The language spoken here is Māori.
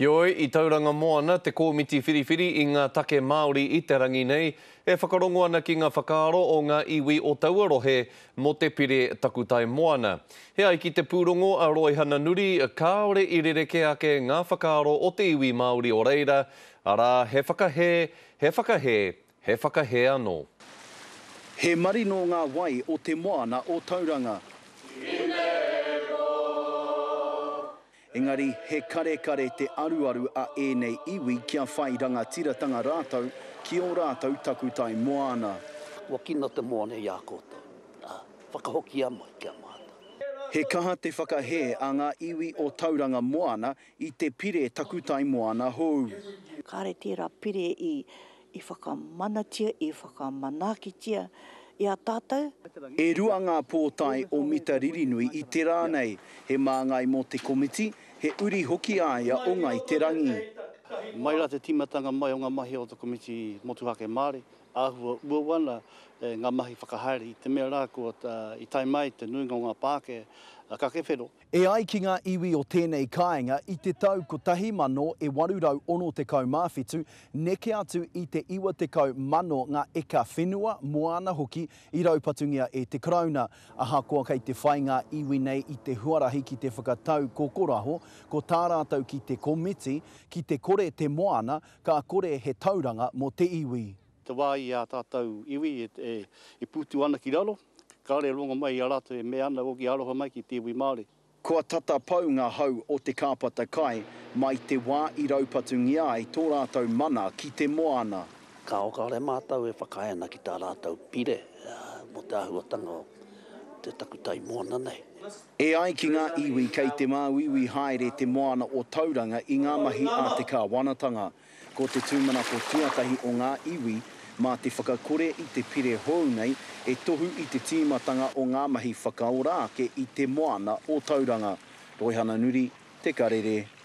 Hioi, I tauranga moana te kōmiti whiriwhiri I ngā take Māori I te rangi nei, e whakarongo ana ki ngā whakaaro o ngā iwi o Tauarohe mo te pire takutai moana. Hea I ki te pūrongo a Roihana Nuri, kāore I rereke ake ngā whakaaro o te iwi Māori o reira, ara he whakahe anō. He marino ngā wai o te moana o Tauranga. Engari, he kare te aruaru a ēnei iwi kia whai rangatiratanga rātau ki o rātau takutai moana. Wa kina te moana I a koutou. Whakahoki a mai kia māta. He kaha te whakahe a ngā iwi o Tauranga moana I te pire takutai moana hou. Kāre tērā pire I whakamanatia, I whakamanakitia I a tātou. E rua ngā pōtai o Mitaririnui I te rānei, he māngai mō te komiti, he uri hoki aia o ngai te rangi. Mai rā te timatanga mai o ngā mahi o te komiti motuhake Māori, āhua uawana ngā mahi whakahaere I te mea rā kua I tai mai te nuinga o ngā pāke ka kewhero. E ai ki ngā iwi o tēnei kāinga I te tau ko 1860 neke atu I te 90 ngā eka whenua moana hoki I raupatungia e te krauna. Aha koa kei te whai ngā iwi nei I te huarahi ki te whakatau kokoraho, ko tā rātau ki te komiti, ki te kore te moana, ka kore he tauranga mo te iwi. Te wā I a tātou iwi e putu ana ki raro. Kāre rongo mai I a rātou e mea ana o ki aroha mai ki te iwi Māori. Kua tata pau ngā hau o te kāpata kai mai te wā I raupatungia ai tō rātau mana ki te moana. Ka o kāre mātau e whakaena ki tā rātou pire mo te ahuatanga o te takutai moana nei. E ai ki ngā iwi kei te māwiwi haere te moana o Tauranga I ngā mahi a te kāwanatanga. Ko te tūmana ko tuatahi o ngā iwi, mā te whakakore I te pire hou nei, e tohu I te tīmatanga o ngā mahi whakaorake I te moana o Tauranga. Roihana Nuri, Te Karere.